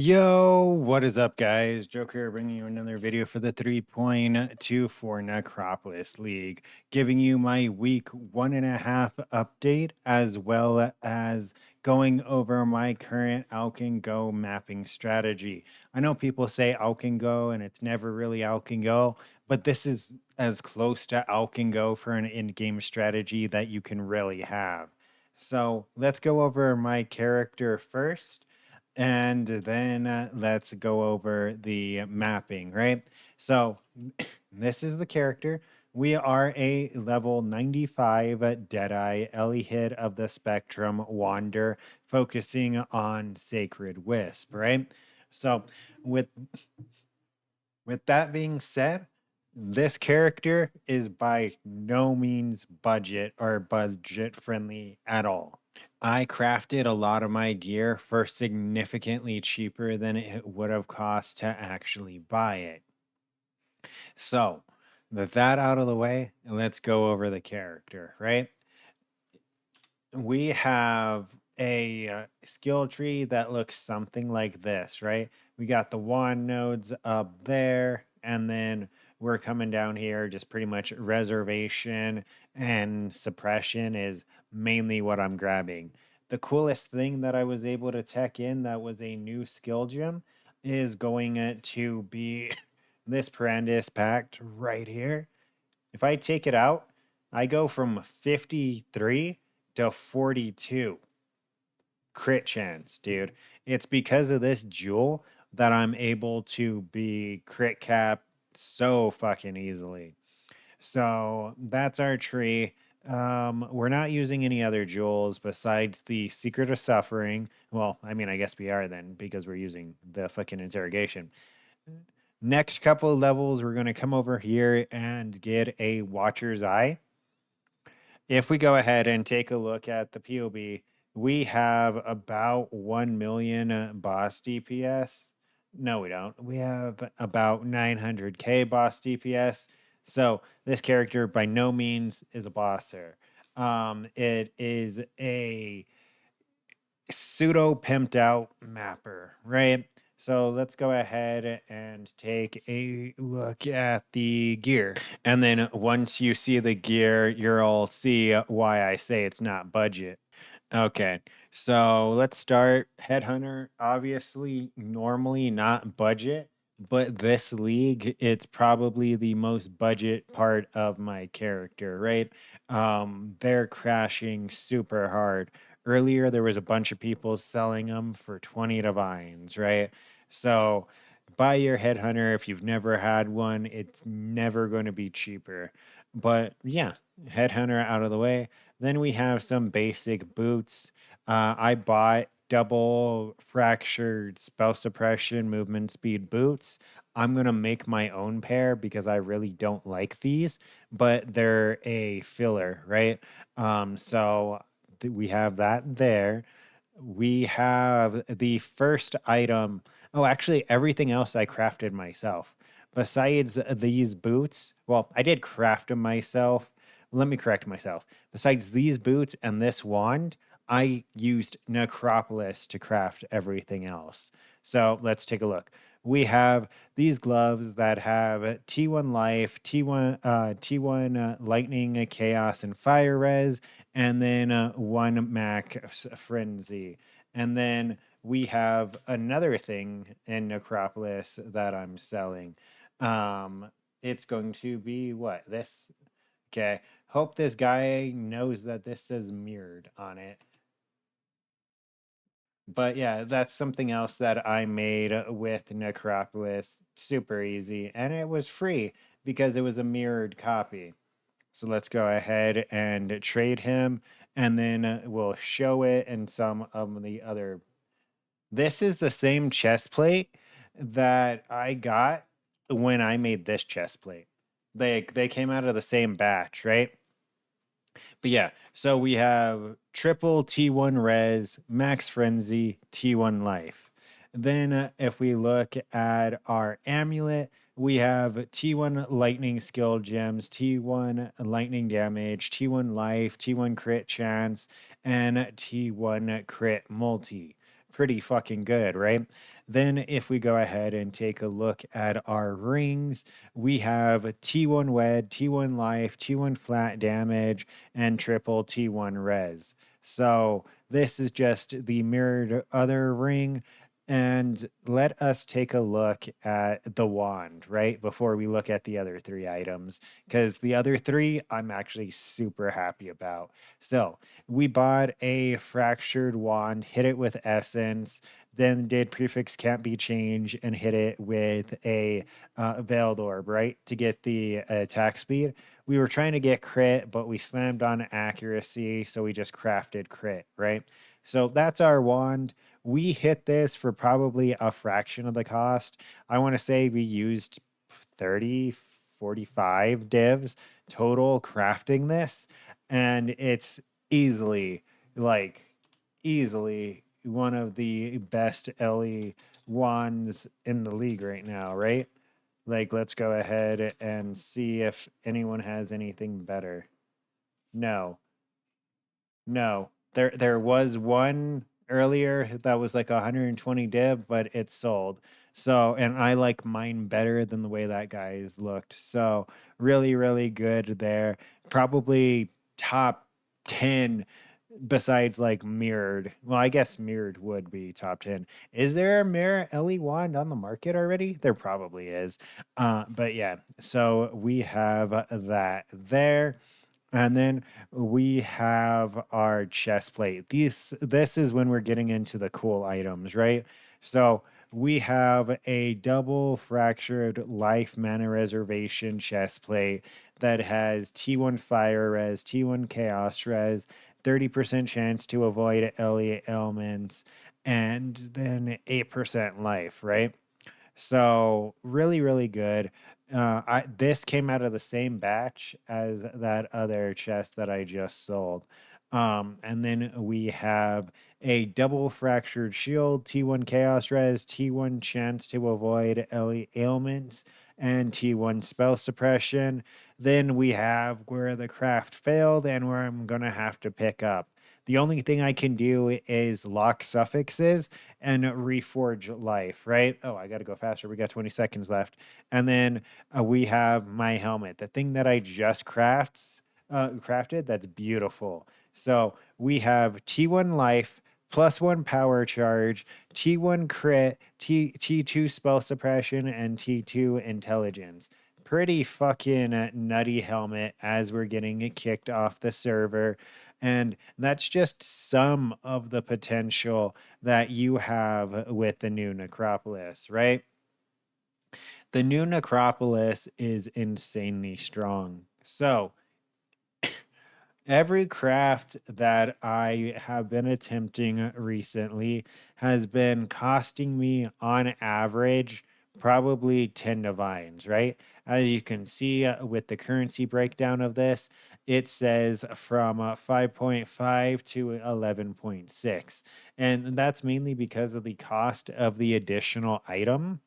Yo, what is up, guys? Joker here bringing you another video for the 3.24 Necropolis League, giving you my week 1.5 update, as well as going over my current Alkin Go mapping strategy. I know people say Alkin Go and it's never really Alkin Go, but this is as close to Alkin Go for an in-game strategy that you can really have. So let's go over my character first and then let's go over the mapping, right? So this is the character. We are a level 95 Deadeye Elihid of the Spectrum Wander, focusing on Sacred Wisp, right? So with with that being said, this character is by no means budget or budget friendly at all. I crafted a lot of my gear for significantly cheaper than it would have cost to actually buy it. So, with that out of the way, let's go over the character, right? We have a skill tree that looks something like this, right? We got the wand nodes up there, and then we're coming down here, just pretty much reservation and suppression is mainly what I'm grabbing. The coolest thing that I was able to tech in that was a new skill gem is going to be this Perandus Pact right here. If I take it out, I go from 53 to 42 crit chance, dude. It's because of this jewel that I'm able to be crit cap so fucking easily. So that's our tree. We're not using any other jewels besides the Secret of Suffering. Well, I mean, I guess we are then because we're using the fucking interrogation. Next couple of levels, we're going to come over here and get a Watcher's Eye. If we go ahead and take a look at the POB, we have about 1 million boss DPS. No, we don't. We have about 900k boss DPS. So this character by no means is a bosser. It is a pseudo pimped out mapper, right? So let's go ahead and take a look at the gear. And then once you see the gear, you'll see why I say it's not budget. Okay, so let's start. Headhunter, obviously, normally not budget, but this league, it's probably the most budget part of my character, right? They're crashing super hard. Earlier, there was a bunch of people selling them for 20 divines, right? So buy your headhunter if you've never had one. It's never going to be cheaper. But yeah, headhunter out of the way. Then we have some basic boots. I bought double fractured spell suppression movement speed boots. I'm going to make my own pair because I really don't like these, but they're a filler, right? So we have that there. We have the first item. Oh, actually, everything else I crafted myself. Besides these boots, well, I did craft them myself. Let me correct myself. Besides these boots and this wand, I used Necropolis to craft everything else. So let's take a look. We have these gloves that have T1 life, T1 lightning, chaos, and fire res, and then one max frenzy. And then we have another thing in Necropolis that I'm selling. It's going to be what? This. Okay. Hope this guy knows that this says mirrored on it. But yeah, that's something else that I made with Necropolis. Super easy. And it was free because it was a mirrored copy. So let's go ahead and trade him. And then we'll show it in some of the other. This is the same chest plate that I got when I made this chest plate. They came out of the same batch, right? But yeah, so we have triple T1 res, max frenzy, T1 life. Then if we look at our amulet, we have T1 lightning skill gems, T1 lightning damage, T1 life, T1 crit chance, and T1 crit multi. pretty fucking good, right? Then if we go ahead and take a look at our rings, we have T1 Wed, T1 Life, T1 Flat Damage, and triple T1 Res. So this is just the mirrored other ring. And let us take a look at the wand, right? Before we look at the other three items, because the other three I'm actually super happy about. So we bought a fractured wand, hit it with essence, then did prefix can't be changed and hit it with a veiled orb, right? To get the attack speed. We were trying to get crit, but we slammed on accuracy, so we just crafted crit, right? So that's our wand. We hit this for probably a fraction of the cost. I want to say we used 30, 45 divs total crafting this, and it's easily, like, easily one of the best LE wands in the league right now, right? Like, let's go ahead and see if anyone has anything better. No, no. There was one earlier that was like 120 div, but it sold. So, and I like mine better than the way that guy's looked. So, really, really good there. Probably top 10 besides like mirrored. Well, I guess mirrored would be top 10. Is there a mirror LE wand on the market already? There probably is. But yeah, so we have that there. And then we have our chest plate. This is when we're getting into the cool items, right? So we have a double fractured life mana reservation chest plate that has T1 fire res, T1 chaos res, 30% chance to avoid Elliot ailments, and then 8% life, right? So really, really good. This came out of the same batch as that other chest that I just sold. And then we have a double fractured shield, T1 chaos res, T1 chance to avoid ailments, and T1 spell suppression. Then we have where the craft failed and where I'm gonna have to pick up. The only thing I can do is lock suffixes and reforge life, right? Oh, I got to go faster. We got 20 seconds left. And then we have my helmet, the thing that I just crafted. That's beautiful. So we have T1 life, +1 power charge, T1 crit, T2 spell suppression, and T2 intelligence. Pretty fucking nutty helmet as we're getting it kicked off the server. And that's just some of the potential that you have with the new Necropolis, right? The new Necropolis is insanely strong. So, every craft that I have been attempting recently has been costing me on average probably 10 divines, right? As you can see with the currency breakdown of this, it says from 5.5 to 11.6. And that's mainly because of the cost of the additional item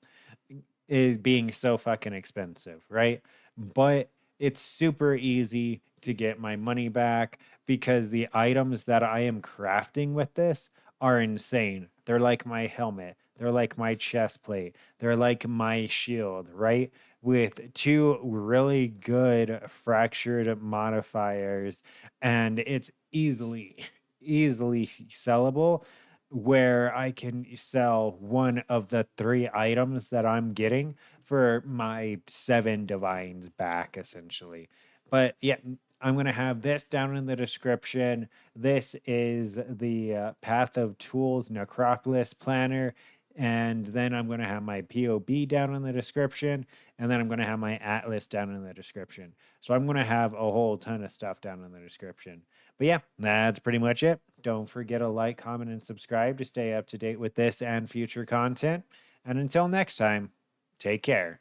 is being so fucking expensive, right? But it's super easy to get my money back because the items that I am crafting with this are insane. They're like my helmet, they're like my chest plate, they're like my shield, right? With two really good fractured modifiers, and it's easily sellable where I can sell one of the three items that I'm getting for my 7 divines back, essentially. But yeah, I'm going to have this down in the description. This is the Path of Tools Necropolis Planner. And then I'm going to have my POB down in the description. And then I'm going to have my Atlas down in the description. So I'm going to have a whole ton of stuff down in the description. But yeah, that's pretty much it. Don't forget to like, comment, and subscribe to stay up to date with this and future content. And until next time, take care.